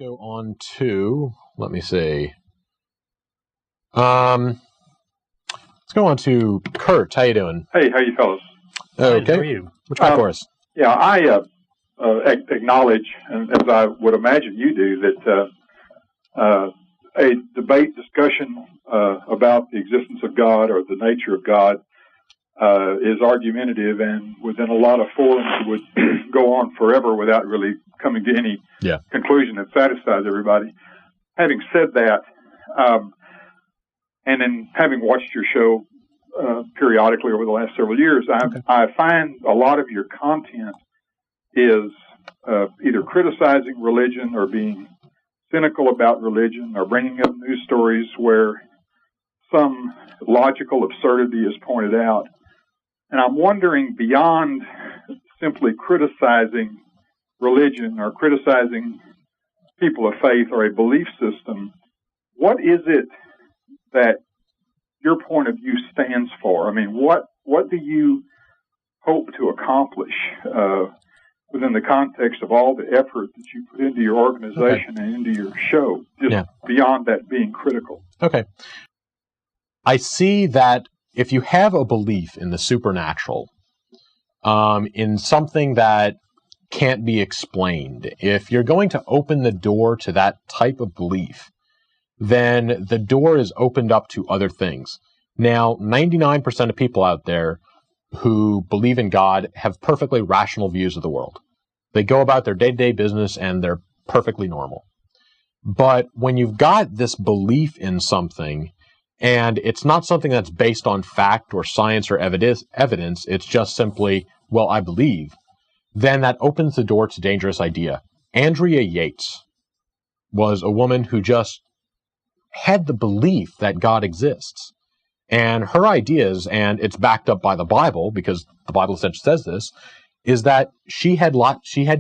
go on to, let me see. Let's go on to Kurt. How you doing? Hey, how you fellas? Okay. How are you? What you got for us? Yeah, I acknowledge, and as I would imagine you do, that a debate discussion about the existence of God or the nature of God is argumentative, and within a lot of forums would go on forever without really coming to any conclusion that satisfies everybody. Having said that, and then having watched your show periodically over the last several years, I find a lot of your content is either criticizing religion or being cynical about religion or bringing up news stories where some logical absurdity is pointed out. And I'm wondering, beyond simply criticizing religion or criticizing people of faith or a belief system, what is it that your point of view stands for? I mean, what do you hope to accomplish within the context of all the effort that you put into your organization and into your show, just beyond that being critical? Okay. I see that if you have a belief in the supernatural, in something that can't be explained, if you're going to open the door to that type of belief, then the door is opened up to other things. Now, 99% of people out there who believe in God have perfectly rational views of the world. They go about their day-to-day business and they're perfectly normal. But when you've got this belief in something, and it's not something that's based on fact or science or evidence, it's just simply, well, I believe, then that opens the door to dangerous idea. Andrea Yates was a woman who just had the belief that God exists. And her ideas, and it's backed up by the Bible, because the Bible essentially says this, is that she had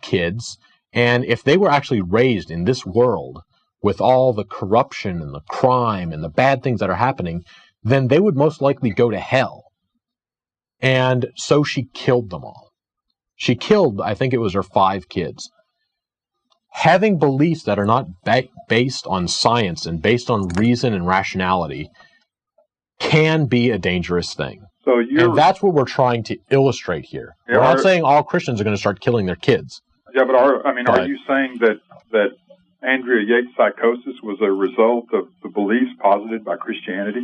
kids, and if they were actually raised in this world with all the corruption and the crime and the bad things that are happening, then they would most likely go to hell. And so she killed them all. She killed, I think it was her 5 kids. Having beliefs that are not based on science and based on reason and rationality can be a dangerous thing. And that's what we're trying to illustrate here. We're not saying all Christians are going to start killing their kids. Yeah, but are you saying that Andrea Yates' psychosis was a result of the beliefs posited by Christianity?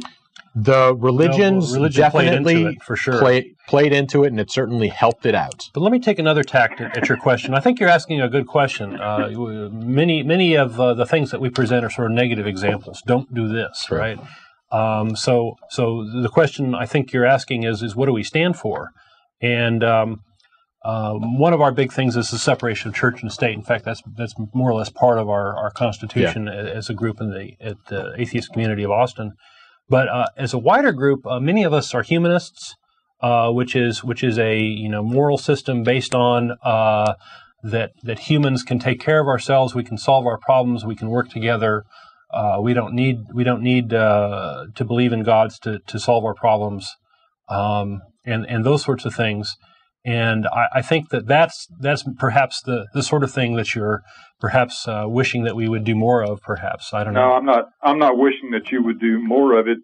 The religion definitely played into it, for sure. Played into it, and it certainly helped it out. But let me take another tack at your question. I think you're asking a good question. Many of the things that we present are sort of negative examples. Don't do this, right? So the question I think you're asking is what do we stand for? And one of our big things is the separation of church and state. In fact, that's more or less part of our constitution as a group at the Atheist community of Austin. But as a wider group, many of us are humanists, which is a moral system based on that humans can take care of ourselves, we can solve our problems, we can work together. We don't need to believe in gods to solve our problems, and those sorts of things. And I think that's perhaps the sort of thing that you're perhaps wishing that we would do more of. Perhaps I don't know. No, I'm not wishing that you would do more of it.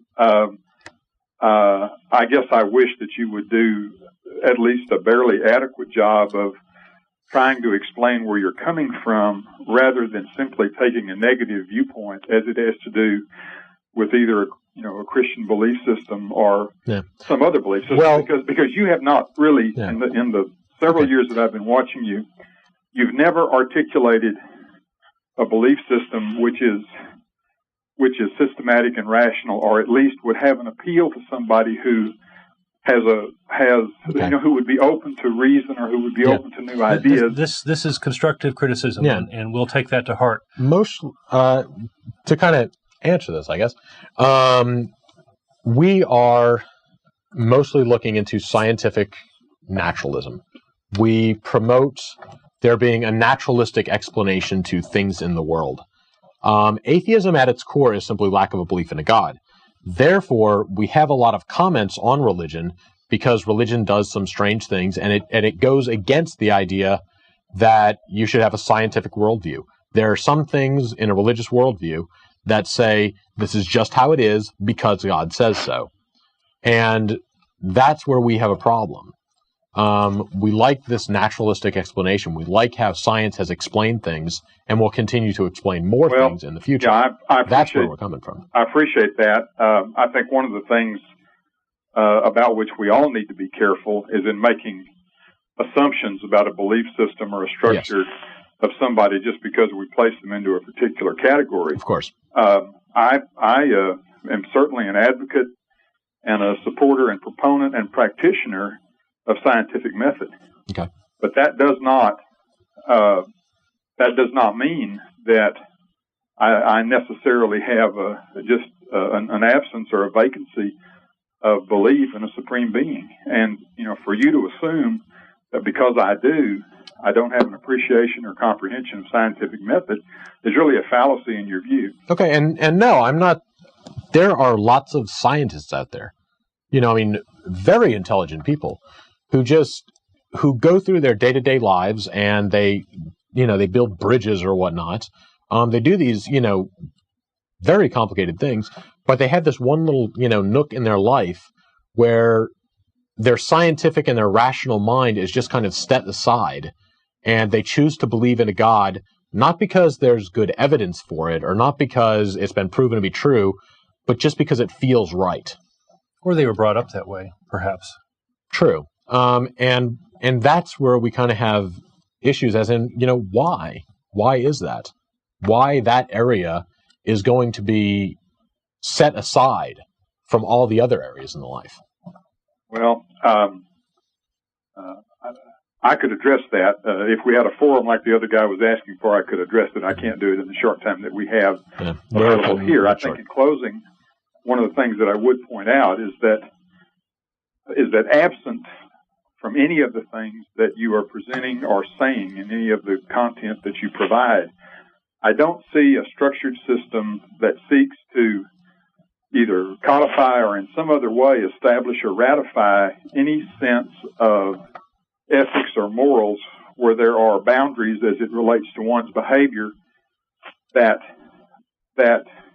I guess I wish that you would do at least a barely adequate job of trying to explain where you're coming from, rather than simply taking a negative viewpoint, as it has to do with either a Christian belief system or some other belief system. Well, because you have not really in the several years that I've been watching you, you've never articulated a belief system which is systematic and rational, or at least would have an appeal to somebody who who would be open to reason, or who would be open to new ideas. This is constructive criticism, and we'll take that to heart. Most to kind of answer this, I guess, we are mostly looking into scientific naturalism. We promote there being a naturalistic explanation to things in the world. Atheism at its core is simply lack of a belief in a God. Therefore, we have a lot of comments on religion because religion does some strange things, and it goes against the idea that you should have a scientific worldview. There are some things in a religious worldview that say this is just how it is because God says so. And that's where we have a problem. We like this naturalistic explanation. We like how science has explained things and will continue to explain more things in the future. Yeah, that's where we're coming from. I appreciate that. I think one of the things about which we all need to be careful is in making assumptions about a belief system or a structure of somebody just because we place them into a particular category. Of course. I am certainly an advocate and a supporter and proponent and practitioner of scientific method. Okay. But that does not mean that I necessarily have an absence or a vacancy of belief in a supreme being. And, for you to assume that because I don't have an appreciation or comprehension of scientific method is really a fallacy in your view. Okay, and no, I'm not. There are lots of scientists out there, very intelligent people who go through their day-to-day lives and they build bridges or whatnot. They do these, very complicated things, but they have this one little, nook in their life where their scientific and their rational mind is just kind of set aside, and they choose to believe in a God, not because there's good evidence for it, or not because it's been proven to be true, but just because it feels right. Or they were brought up that way, perhaps. True. And that's where we kind of have issues, as in, why? Why is that? Why that area is going to be set aside from all the other areas in the life? Well, I could address that. If we had a forum like the other guy was asking for, I could address it. I can't do it in the short time that we have available here. I think in closing, one of the things that I would point out is that absent from any of the things that you are presenting or saying in any of the content that you provide, I don't see a structured system that seeks to either codify or in some other way establish or ratify any sense of ethics or morals where there are boundaries as it relates to one's behavior that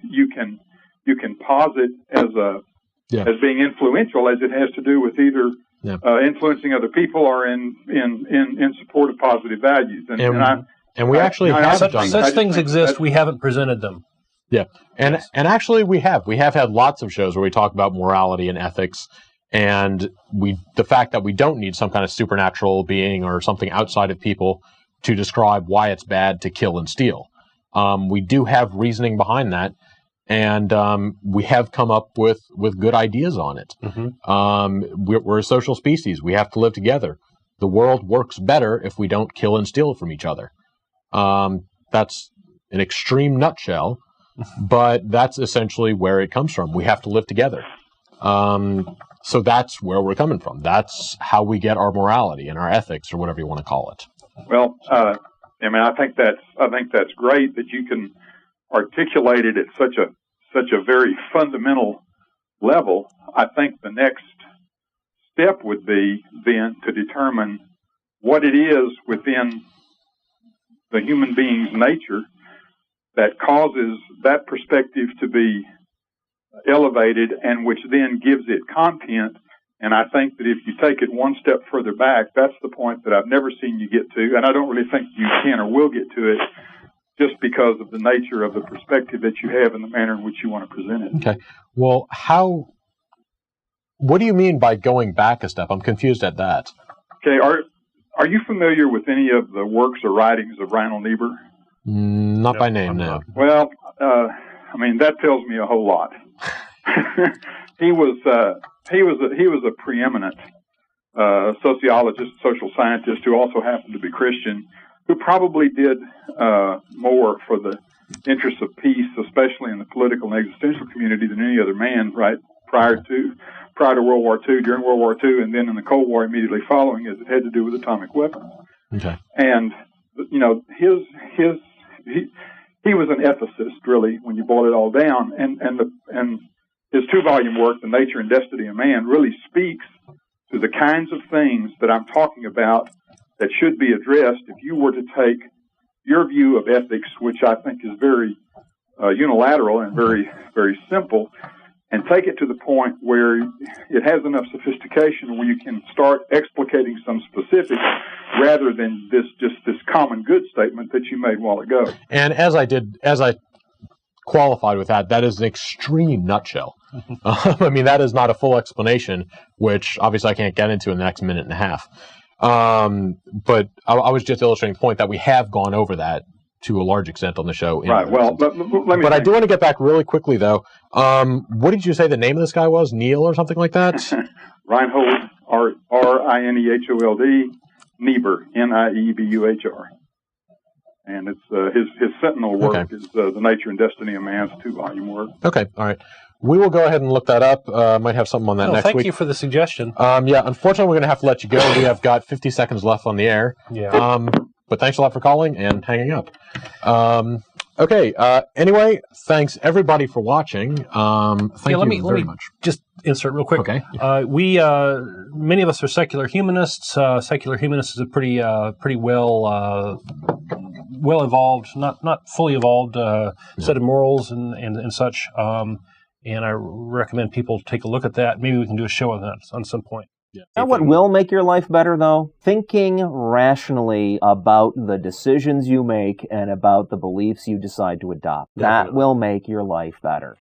you can posit as being influential, as it has to do with either influencing other people or in support of positive values. And we actually have done such things exist. We haven't presented them. Yeah, and actually we have had lots of shows where we talk about morality and ethics, and the fact that we don't need some kind of supernatural being or something outside of people to describe why it's bad to kill and steal. We do have reasoning behind that, and we have come up with good ideas on it. Mm-hmm. We're a social species. We have to live together. The world works better if we don't kill and steal from each other. That's an extreme nutshell, but that's essentially where it comes from. We have to live together. So that's where we're coming from. That's how we get our morality and our ethics, or whatever you want to call it. Well, I think that's great that you can articulate it at such a very fundamental level. I think the next step would be then to determine what it is within the human being's nature that causes that perspective to be elevated and which then gives it content. And I think that if you take it one step further back, that's the point that I've never seen you get to, and I don't really think you can or will get to it just because of the nature of the perspective that you have and the manner in which you want to present it. Okay. Well, what do you mean by going back a step? I'm confused at that. Okay. Are you familiar with any of the works or writings of Reinhold Niebuhr? Not by name, no. Well, that tells me a whole lot. He was a preeminent sociologist, social scientist who also happened to be Christian, who probably did more for the interests of peace, especially in the political and existential community, than any other man, right, prior to World War II, during World War II, and then in the Cold War immediately following, as it had to do with atomic weapons. Okay. And he was an ethicist, really, when you boil it all down, and his 2-volume work, The Nature and Destiny of Man, really speaks to the kinds of things that I'm talking about that should be addressed if you were to take your view of ethics, which I think is very unilateral and very, very simple, and take it to the point where it has enough sophistication where you can start explicating some specifics rather than this common good statement that you made a while ago. And as I qualified with that is an extreme nutshell. I mean, that is not a full explanation, which obviously I can't get into in the next minute and a half. But I was just illustrating the point that we have gone over that to a large extent on the show. Right. Well, let me. But I do want to get back really quickly, though. What did you say the name of this guy was? Neil or something like that? Reinhold, Rinehold, Niebuhr, Niebuhr. And it's his seminal work is The Nature and Destiny of Man. It's a 2-volume work. Okay, all right. We will go ahead and look that up. Might have something on that next week. Thank you for the suggestion. Yeah, unfortunately, we're going to have to let you go. We have got 50 seconds left on the air. Yeah. But thanks a lot for calling and hanging up. Anyway, thanks everybody for watching. Thank you very much. Just insert real quick. Okay. Many of us are secular humanists. Secular humanists is a pretty well evolved, not fully evolved set of morals and such. And I recommend people take a look at that. Maybe we can do a show on that on some point. You know what will make your life better, though? Thinking rationally about the decisions you make and about the beliefs you decide to adopt. That will make your life better.